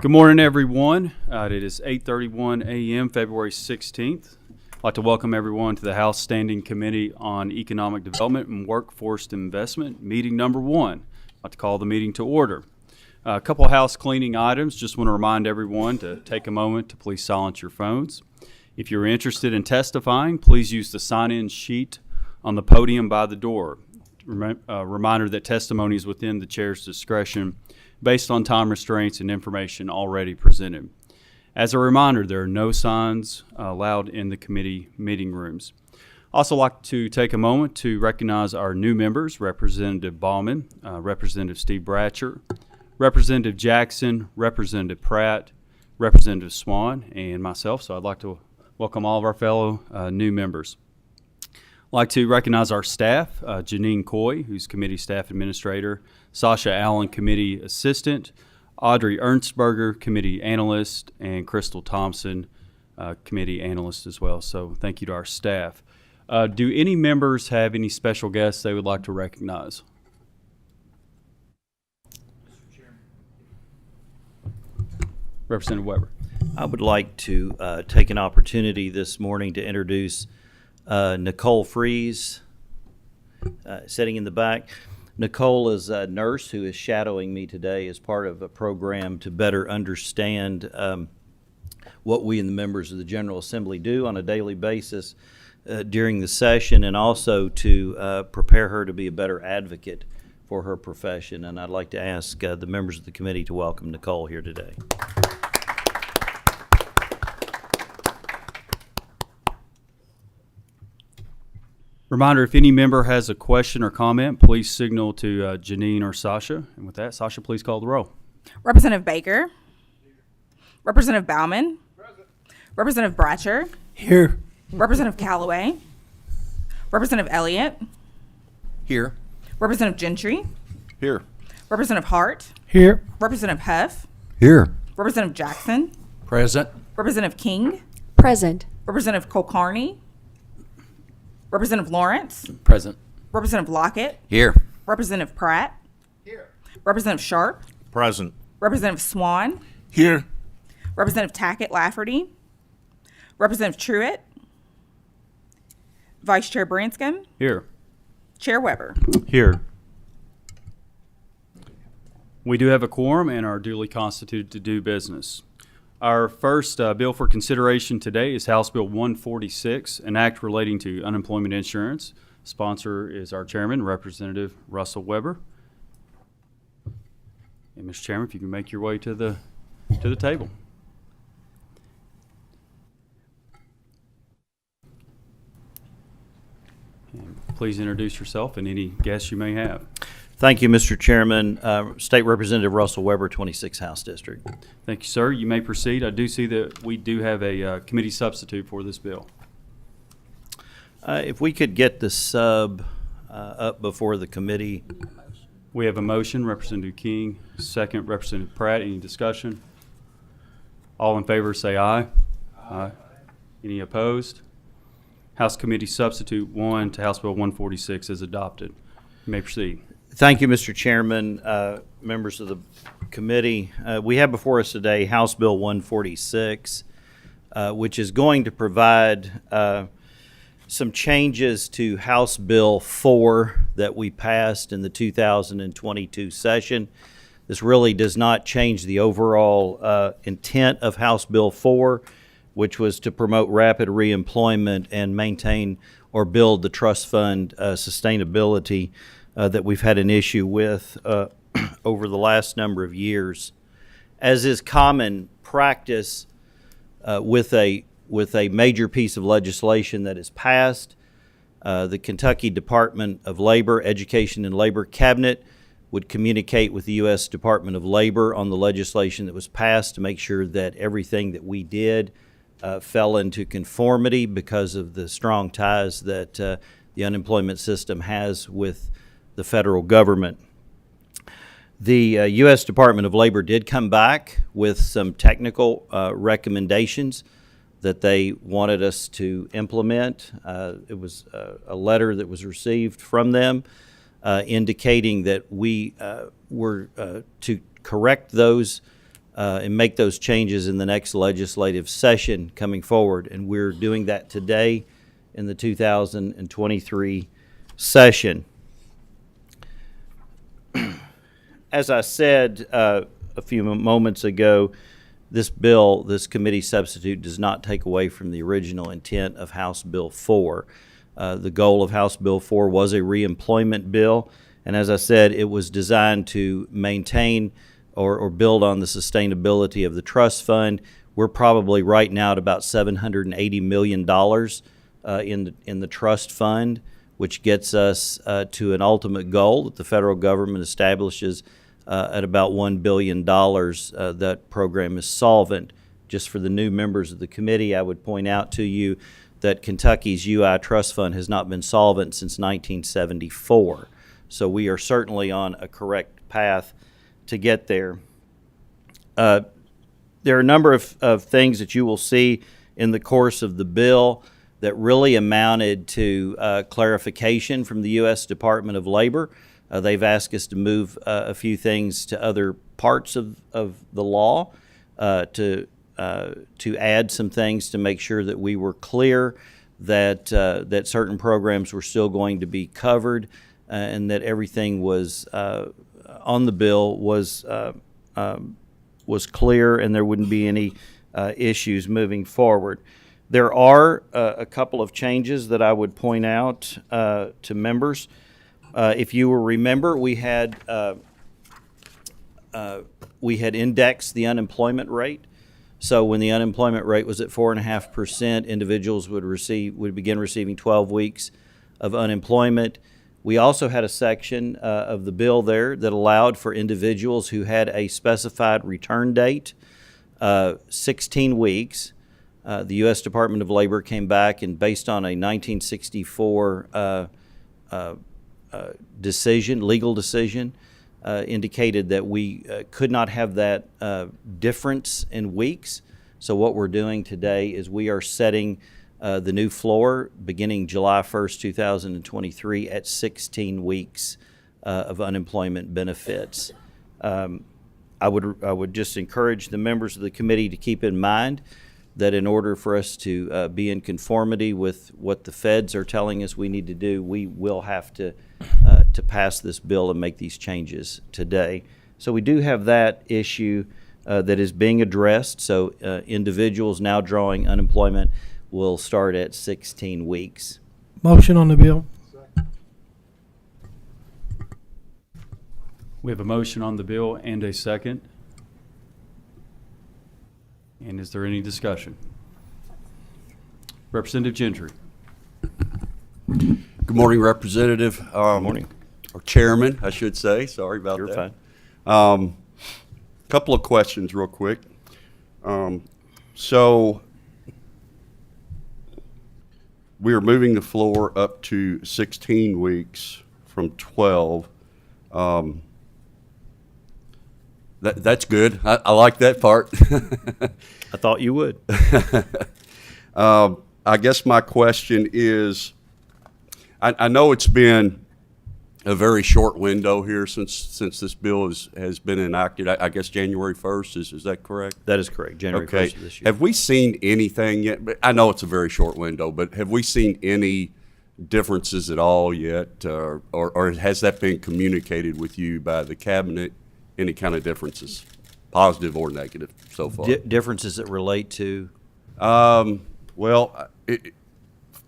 Good morning, everyone. It is 8:31 a.m., February 16th. I'd like to welcome everyone to the House Standing Committee on Economic Development and Workforce Investment, meeting number 1. I'd like to call the meeting to order. A couple of house cleaning items. Just want to remind everyone to take a moment to please silence your phones. If you're interested in testifying, please use the sign-in sheet on the podium by the door. Reminder that testimony is within the chair's discretion based on time restraints and information already presented. As a reminder, there are no signs allowed in the committee meeting rooms. Also like to take a moment to recognize our new members, Representative Bauman, Representative Steve Bratcher, Representative Jackson, Representative Pratt, Representative Swan, and myself. So I'd like to welcome all of our fellow new members. I'd like to recognize our staff, Janine Coy, who's Committee Staff Administrator, Sasha Allen, Committee Assistant, Audrey Ernstberger, Committee Analyst, and Crystal Thompson, Committee Analyst as well. So thank you to our staff. Do any members have any special guests they would like to recognize? Mr. Chairman. Representative Weber. I would like to take an opportunity this morning to introduce Nicole Fries, sitting in the back. Nicole is a nurse who is shadowing me today as part of a program to better understand what we and the members of the General Assembly do on a daily basis during the session, and also to prepare her to be a better advocate for her profession. And I'd like to ask the members of the committee to welcome Nicole here today. Reminder, if any member has a question or comment, please signal to Janine or Sasha. And with that, Sasha, please call the roll. Representative Baker. Representative Bauman. Present. Representative Bratcher. Here. Representative Callaway. Representative Elliott. Here. Representative Gentry. Here. Representative Hart. Here. Representative Huff. Here. Representative Jackson. Present. Representative King. Present. Representative Kulkarni. Representative Lawrence. Present. Representative Lockett. Here. Representative Pratt. Here. Representative Sharp. Present. Representative Swan. Here. Representative Tackett Lafferty. Representative Truitt. Vice Chair Branscombe. Here. Chair Weber. Here. We do have a quorum and are duly constituted to do business. Our first bill for consideration today is House Bill 146, an act relating to unemployment insurance. Sponsor is our chairman, Representative Russell Weber. And Mr. Chairman, if you can make your way to the table. And please introduce yourself and any guests you may have. Thank you, Mr. Chairman. State Representative Russell Weber, 26th House District. Thank you, sir. You may proceed. I do see that we do have a committee substitute for this bill. If we could get the sub up before the committee. We have a motion, Representative King, second, Representative Pratt. Any discussion? All in favor say aye. Aye. Any opposed? House Committee Substitute 1 to House Bill 146 is adopted. You may proceed. Thank you, Mr. Chairman, members of the committee. We have before us today House Bill 146, which is going to provide some changes to House Bill 4 that we passed in the 2022 session. This really does not change the overall intent of House Bill 4, which was to promote rapid reemployment and maintain or build the trust fund sustainability that we've had an issue with over the last number of years. As is common practice with a major piece of legislation that is passed, the Kentucky Department of Labor, Education and Labor Cabinet would communicate with the U.S. Department of Labor on the legislation that was passed to make sure that everything that we did fell into conformity because of the strong ties that the unemployment system has with the federal government. The U.S. Department of Labor did come back with some technical recommendations that they wanted us to implement. It was a letter that was received from them indicating that we were to correct those and make those changes in the next legislative session coming forward. And we're doing that today in the 2023 session. As I said a few moments ago, this bill, this committee substitute, does not take away from the original intent of House Bill 4. The goal of House Bill 4 was a reemployment bill, and as I said, it was designed to maintain or build on the sustainability of the trust fund. We're probably right now at about $780 million in the trust fund, which gets us to an ultimate goal that the federal government establishes at about $1 billion. That program is solvent. Just for the new members of the committee, I would point out to you that Kentucky's UI Trust Fund has not been solvent since 1974. So we are certainly on a correct path to get there. There are a number of things that you will see in the course of the bill that really amounted to clarification from the U.S. Department of Labor. They've asked us to move a few things to other parts of the law to add some things to make sure that we were clear that that certain programs were still going to be covered and that everything was on the bill was clear and there wouldn't be any issues moving forward. There are a couple of changes that I would point out to members. If you will remember, we had indexed the unemployment rate. So when the unemployment rate was at 4.5%, individuals would begin receiving 12 weeks of unemployment. We also had a section of the bill there that allowed for individuals who had a specified return date, 16 weeks. The U.S. Department of Labor came back and, based on a 1964 legal decision, indicated that we could not have that difference in weeks. So what we're doing today is we are setting the new floor beginning July 1st, 2023 at 16 weeks of unemployment benefits. I would just encourage the members of the committee to keep in mind that in order for us to be in conformity with what the feds are telling us we need to do, we will have to pass this bill and make these changes today. So we do have that issue that is being addressed. So individuals now drawing unemployment will start at 16 weeks. Motion on the bill. We have a motion on the bill and a second. And is there any discussion? Representative Gentry. Good morning, Representative. Good morning. Or Chairman, I should say. Sorry about You're that. fine. Couple of questions real quick. So we're moving the floor up to 16 weeks from 12. That's good. I like that part. I thought you would. I guess my question is, I know it's been a very short window here since this bill has been enacted. I guess January 1st, is that correct? That is correct, January 1st of this year. Have we seen anything yet? I know it's a very short window, but have we seen any differences at all yet? Or has that been communicated with you by the cabinet? Any kind of differences, positive or negative so far? Differences that relate to? Well,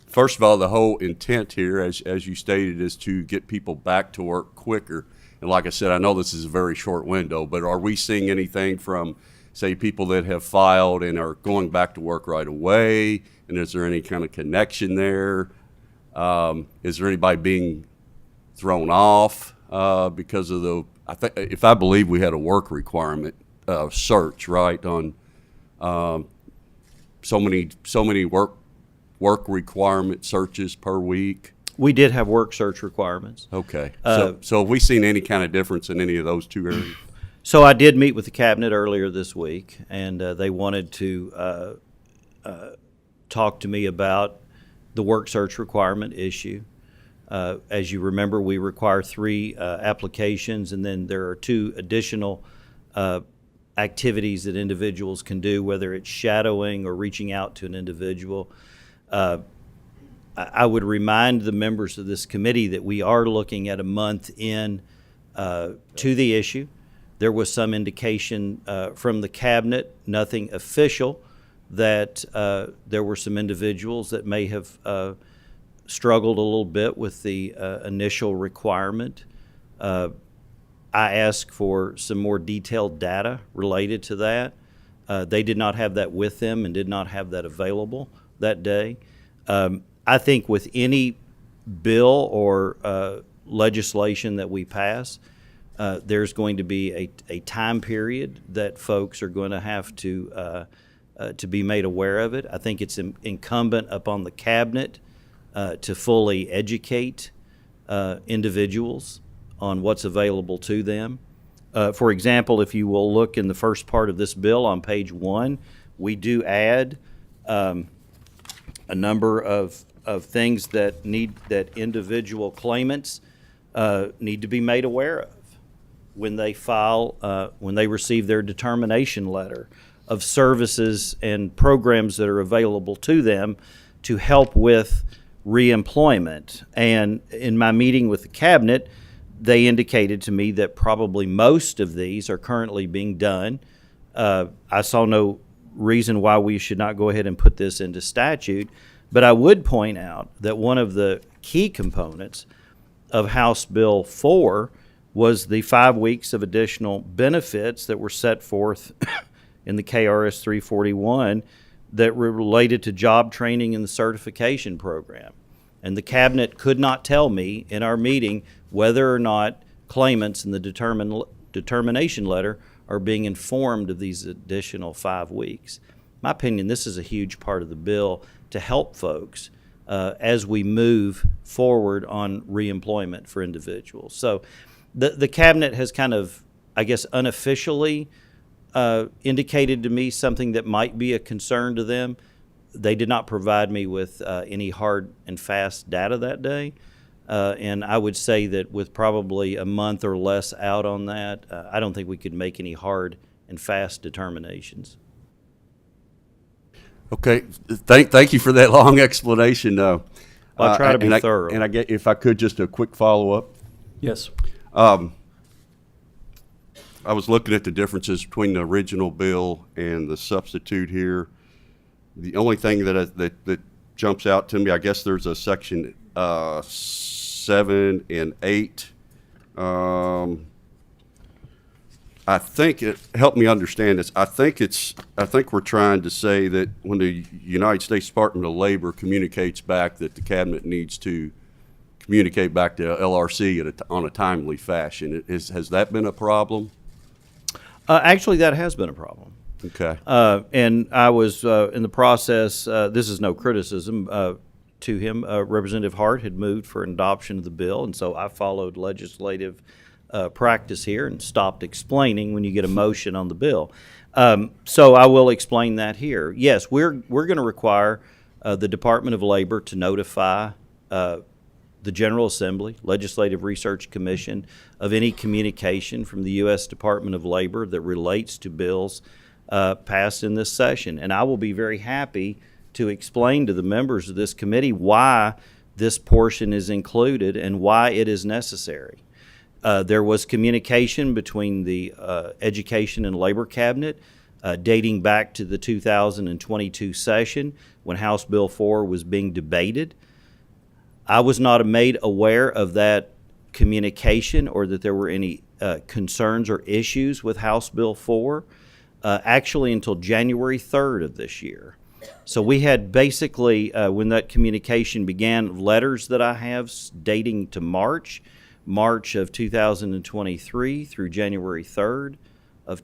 first of all, the whole intent here, as you stated, is to get people back to work quicker. And like I said, I know this is a very short window, but are we seeing anything from, say, people that have filed and are going back to work right away? And is there any kind of connection there? Is there anybody being thrown off because of the, if I believe we had a work requirement search, right, on so many work requirement searches per week? We did have work search requirements. Okay. So have we seen any kind of difference in any of those two areas? So I did meet with the cabinet earlier this week, and they wanted to talk to me about the work search requirement issue. As you remember, we require 3 applications, and then there are 2 additional activities that individuals can do, whether it's shadowing or reaching out to an individual. I would remind the members of this committee that we are looking at a month in to the issue. There was some indication from the cabinet, nothing official, that there were some individuals that may have struggled a little bit with the initial requirement. I asked for some more detailed data related to that. They did not have that with them and did not have that available that day. I think with any bill or legislation that we pass, there's going to be a time period that folks are going to have to be made aware of it. I think it's incumbent upon the cabinet to fully educate individuals on what's available to them. For example, if you will look in the first part of this bill on page 1, we do add a number of things that individual claimants need to be made aware of when they file, when they receive their determination letter, of services and programs that are available to them to help with reemployment. And in my meeting with the cabinet, they indicated to me that probably most of these are currently being done. I saw no reason why we should not go ahead and put this into statute, but I would point out that one of the key components of House Bill 4 was the 5 weeks of additional benefits that were set forth in the KRS 341 that were related to job training and the certification program. And the cabinet could not tell me in our meeting whether or not claimants in the determination letter are being informed of these additional 5 weeks. In my opinion, this is a huge part of the bill to help folks as we move forward on reemployment for individuals. So the cabinet has kind of, I guess, unofficially indicated to me something that might be a concern to them. They did not provide me with any hard and fast data that day. And I would say that with probably a month or less out on that, I don't think we could make any hard and fast determinations. Okay, thank you for that long explanation. Well, I'll try to be and thorough. And I get, if I could, just a quick follow-up. Yes. I was looking at the differences between the original bill and the substitute here. The only thing that jumps out to me, I guess there's a section 7 and 8. I think it helped me understand this. I think we're trying to say that when the United States Department of Labor communicates back, that the cabinet needs to communicate back to LRC on a timely fashion. Has that been a problem? Actually, that has been a problem. Okay. And I was in the process, this is no criticism to him. Representative Hart had moved for an adoption of the bill, and so I followed legislative practice here and stopped explaining when you get a motion on the bill. So I will explain that here. Yes, we're going to require the Department of Labor to notify the General Assembly, Legislative Research Commission, of any communication from the U.S. Department of Labor that relates to bills passed in this session. And I will be very happy to explain to the members of this committee why this portion is included and why it is necessary. There was communication between the Education and Labor Cabinet dating back to the 2022 session when House Bill 4 was being debated. I was not made aware of that communication or that there were any concerns or issues with House Bill 4 actually until January 3rd of this year. So we had basically, when that communication began, letters that I have dating to March of 2023 through January 3rd of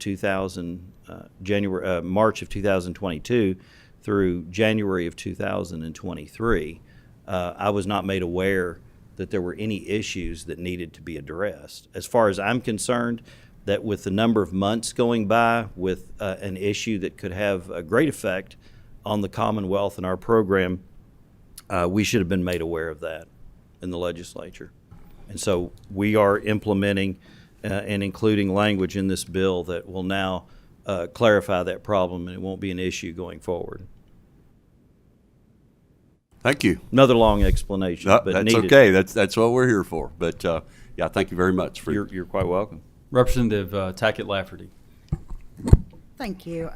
March of 2022 through January of 2023. I was not made aware that there were any issues that needed to be addressed. As far as I'm concerned, that with the number of months going by with an issue that could have a great effect on the Commonwealth and our program, we should have been made aware of that in the legislature. And so we are implementing and including language in this bill that will now clarify that problem, and it won't be an issue going forward. Thank you. Another long explanation, No, but that's needed. okay. That's what we're here for. But yeah, thank you very much for You're quite welcome. Representative Tackett Lafferty. Thank you.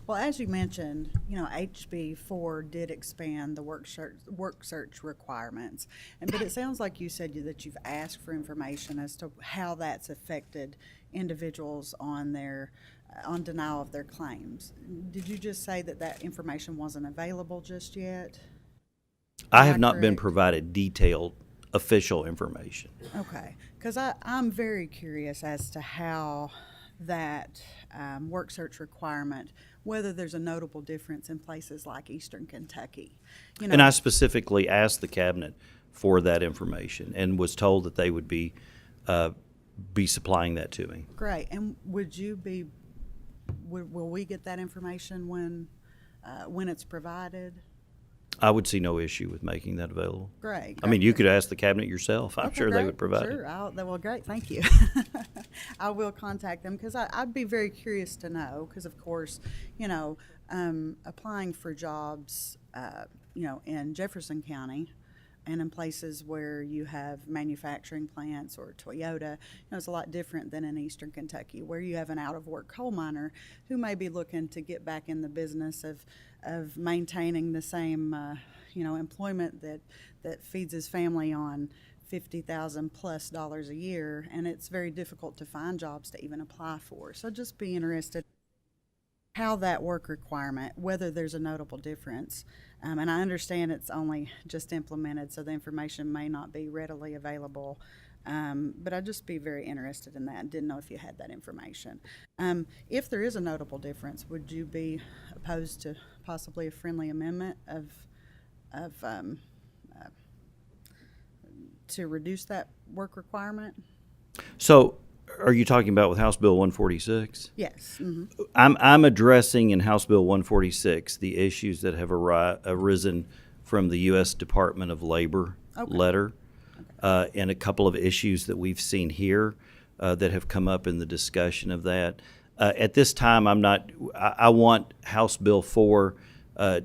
Well, as you mentioned, HB4 did expand the work search requirements, but it sounds like you said that you've asked for information as to how that's affected individuals on their on denial of their claims. Did you just say that that information wasn't available just yet? I Am have I not been correct? provided detailed official information. Okay, because I'm very curious as to how that work search requirement, whether there's a notable difference in places like Eastern Kentucky. And I specifically asked the cabinet for that information and was told that they would be supplying that to me. Great, and will we get that information when it's provided? I would see no issue with making that available. Great. I mean, you could ask the cabinet yourself. I'm Okay, sure they great. would provide Sure, it. well, great, thank you. I will contact them because I'd be very curious to know because, of course, applying for jobs, in Jefferson County and in places where you have manufacturing plants or Toyota, it's a lot different than in Eastern Kentucky where you have an out-of-work coal miner who may be looking to get back in the business of maintaining the same, employment that feeds his family on $50,000 plus a year, and it's very difficult to find jobs to even apply for. So just be interested how that work requirement, whether there's a notable difference. And I understand it's only just implemented, so the information may not be readily available. But I'd just be very interested in that. Didn't know if you had that information. If there is a notable difference, would you be opposed to possibly a friendly amendment to reduce that work requirement? So are you talking about with House Bill 146? Yes. Mm-hmm. I'm addressing in House Bill 146 the issues that have arisen from the U.S. Department of Labor letter and a couple of issues that we've seen here that have come up in the discussion of that. At this time, I want House Bill 4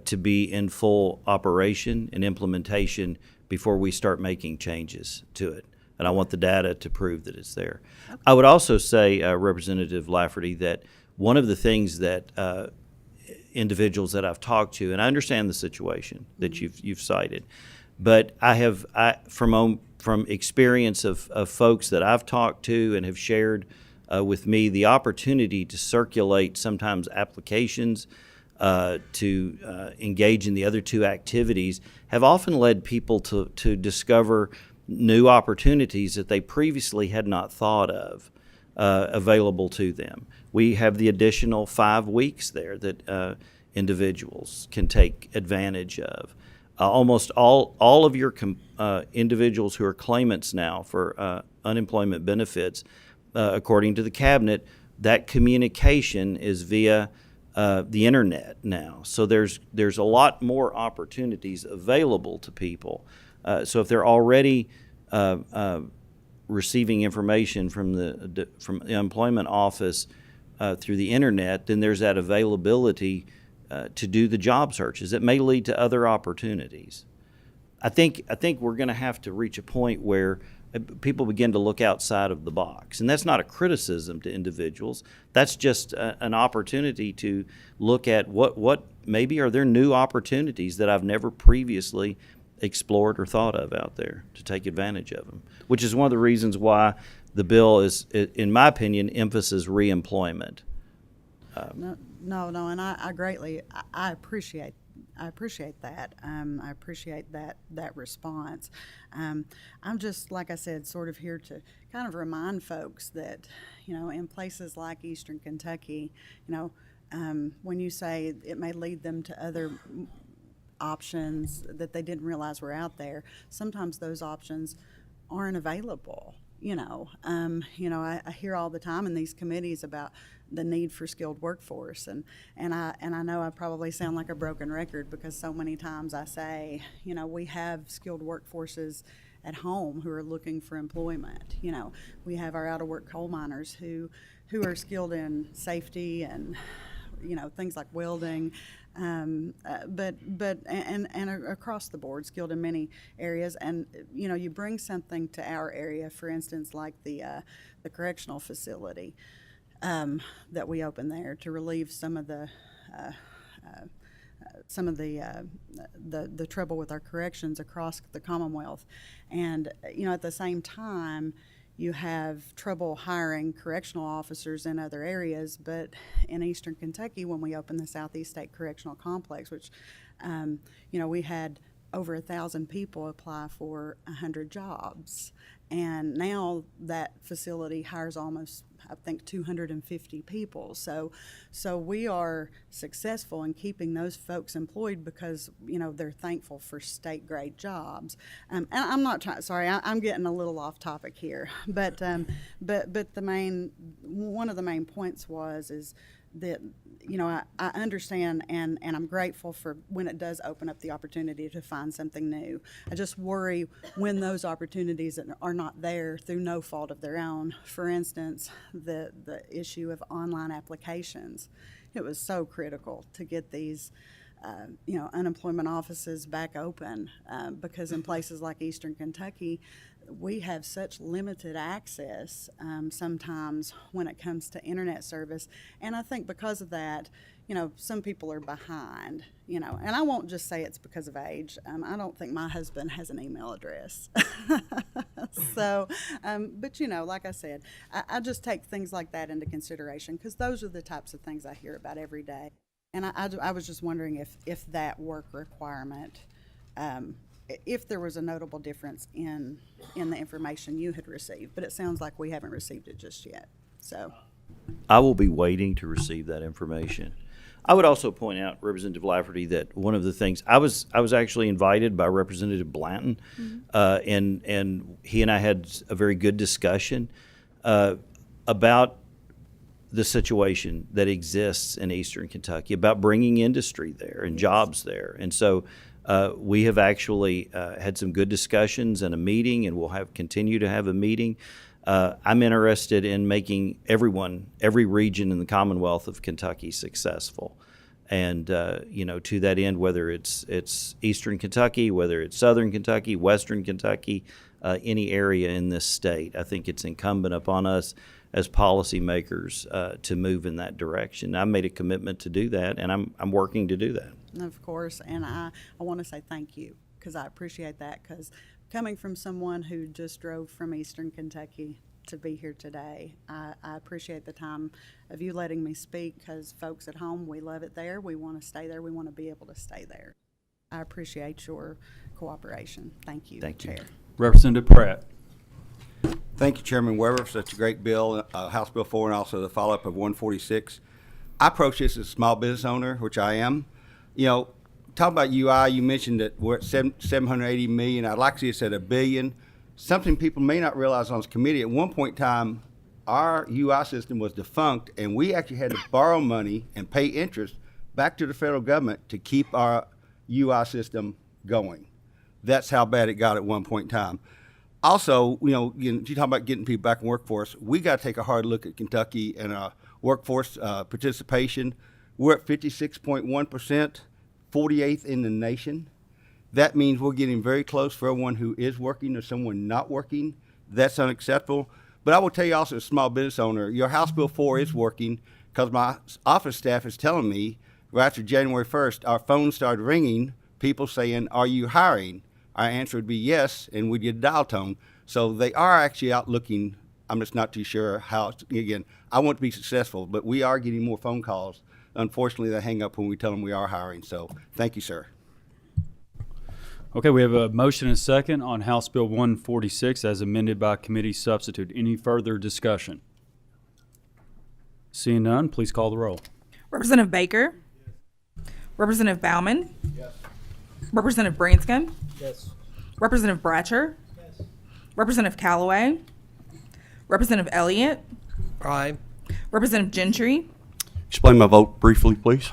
to be in full operation and implementation before we start making changes to it. And I want the data to prove that it's there. I would also say, Representative Lafferty, that one of the things that individuals that I've talked to, and I understand the situation that you've cited, but from experience of folks that I've talked to and have shared with me the opportunity to circulate sometimes applications to engage in the other two activities have often led people to discover new opportunities that they previously had not thought of available to them. We have the additional 5 weeks there that individuals can take advantage of. Almost all of your individuals who are claimants now for unemployment benefits, according to the cabinet, that communication is via the internet now. So there's a lot more opportunities available to people. So if they're already receiving information from the employment office through the internet, then there's that availability to do the job searches. It may lead to other opportunities. I think we're going to have to reach a point where people begin to look outside of the box, and that's not a criticism to individuals. That's just an opportunity to look at what maybe are there new opportunities that I've never previously explored or thought of out there to take advantage of them, which is one of the reasons why the bill is, in my opinion, emphasizes reemployment. No, and I appreciate that. I appreciate that response. I'm just, like I said, sort of here to kind of remind folks that, in places like Eastern Kentucky, when you say it may lead them to other options that they didn't realize were out there, sometimes those options aren't available. I hear all the time in these committees about the need for skilled workforce, and I know I probably sound like a broken record because so many times I say, we have skilled workforces at home who are looking for employment. We have our out-of-work coal miners who who are skilled in safety and, you know, things like welding, but across the board, skilled in many areas. And you know, you bring something to our area, for instance, like the correctional facility that we opened there to relieve some of the trouble with our corrections across the Commonwealth. And you know, at the same time, you have trouble hiring correctional officers in other areas, but in Eastern Kentucky, when we opened the Southeast State Correctional Complex, which, you know, we had over 1,000 people apply for 100 jobs. And now that facility hires almost, I think, 250 people. So we are successful in keeping those folks employed because, you know, they're thankful for state grade jobs. And I'm not trying, sorry, I'm getting a little off topic here, but one of the main points is that, you know, I understand and I'm grateful for when it does open up the opportunity to find something new. I just worry when those opportunities are not there through no fault of their own. For instance, the issue of online applications. It was so critical to get these you know, unemployment offices back open because in places like Eastern Kentucky, we have such limited access sometimes when it comes to internet service. And I think because of that, you know, some people are behind, you know, and I won't just say it's because of age. I don't think my husband has an email address. So, but you know, like I said, I just take things like that into consideration because those are the types of things I hear about every day. And I was just wondering if that work requirement, if there was a notable difference in the information you had received, but it sounds like we haven't received it just yet. So I will be waiting to receive that information. I would also point out, Representative Lafferty, that one of the things I was actually invited by Representative Blanton, and he and I had a very good discussion about the situation that exists in Eastern Kentucky, about bringing industry there and jobs there. And so we have actually had some good discussions and a meeting, and we'll continue to have a meeting. I'm interested in making every region in the Commonwealth of Kentucky successful. And, you know, to that end, whether it's Eastern Kentucky, whether it's Southern Kentucky, Western Kentucky, any area in this state, I think it's incumbent upon us as policymakers to move in that direction. I made a commitment to do that, and I'm working to do that. of course, and I want to say thank you because I appreciate that, because coming from someone who just drove from Eastern Kentucky to be here today, I appreciate the time of you letting me speak, because folks at home, we love it there. We want to stay there. We want to be able to stay there. I appreciate your cooperation. Thank you, Thank you. Chair. Representative Pratt. Thank you, Chairman Weber, for such a great bill, House Bill 4, and also the follow-up of 146. I approach this as a small business owner, which I am. You know, talk about UI, you mentioned that we're at 780 million. I'd like to see us at $1 billion. Something people may not realize on this committee, at one point in time, our UI system was defunct, and we actually had to borrow money and pay interest back to the federal government to keep our UI system going. That's how bad it got at one point in time. Also, you know, you talk about getting people back in workforce. We got to take a hard look at Kentucky and workforce participation. We're at 56.1%, 48th in the nation. That means we're getting very close for everyone who is working or someone not working. That's unacceptable. But I will tell you also, as a small business owner, your House Bill 4 is working, because my office staff is telling me right after January 1st, our phones started ringing, people saying, "Are you hiring?" Our answer would be yes, and we'd get a dial tone. So they are actually out looking. I'm just not too sure how. Again, I want to be successful, but we are getting more phone calls. Unfortunately, they hang up when we tell them we are hiring. So thank you, sir. Okay, we have a motion and a second on House Bill 146 as amended by committee substitute. Any further discussion? Seeing none, please call the roll. Representative Baker? Representative Bauman? Yes. Representative Branscombe? Yes. Representative Bratcher? Yes. Representative Callaway? Representative Elliott? Aye. Representative Gentry? Explain my vote briefly, please.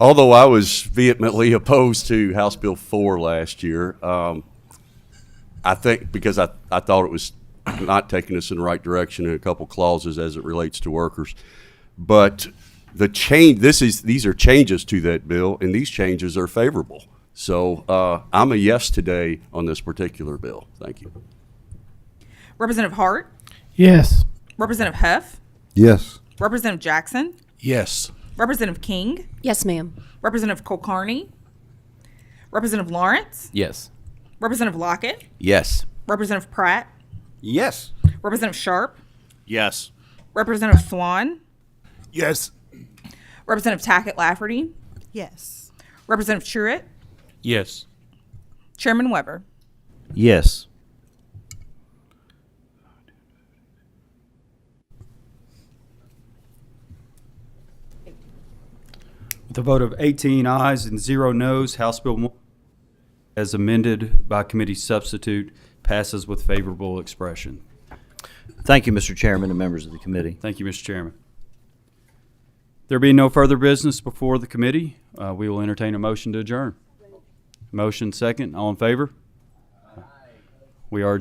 Although I was vehemently opposed to House Bill 4 last year, I think because I thought it was not taking us in the right direction in a couple clauses as it relates to workers. But the change, these are changes to that bill, and these changes are favorable. So I'm a yes today on this particular bill. Thank you. Representative Hart, Yes. Representative Huff, Yes. Representative Jackson, Yes. Representative King, Yes, ma'am. Representative Kulkarni, Representative Lawrence, Yes. Representative Lockett, Yes. Representative Pratt, Yes. Representative Sharp, Yes. Representative Flan, Yes. Representative Tackett Lafferty, Yes. Representative Truitt, Yes. Chairman Weber. Yes. With a vote of 18 ayes and 0 noes, House Bill 1, as amended by committee substitute, passes with favorable expression. Thank you, Mr. Chairman and members of the committee. Thank you, Mr. Chairman. There being no further business before the committee, we will entertain a motion to adjourn. Motion second. All in favor? We are adjourned.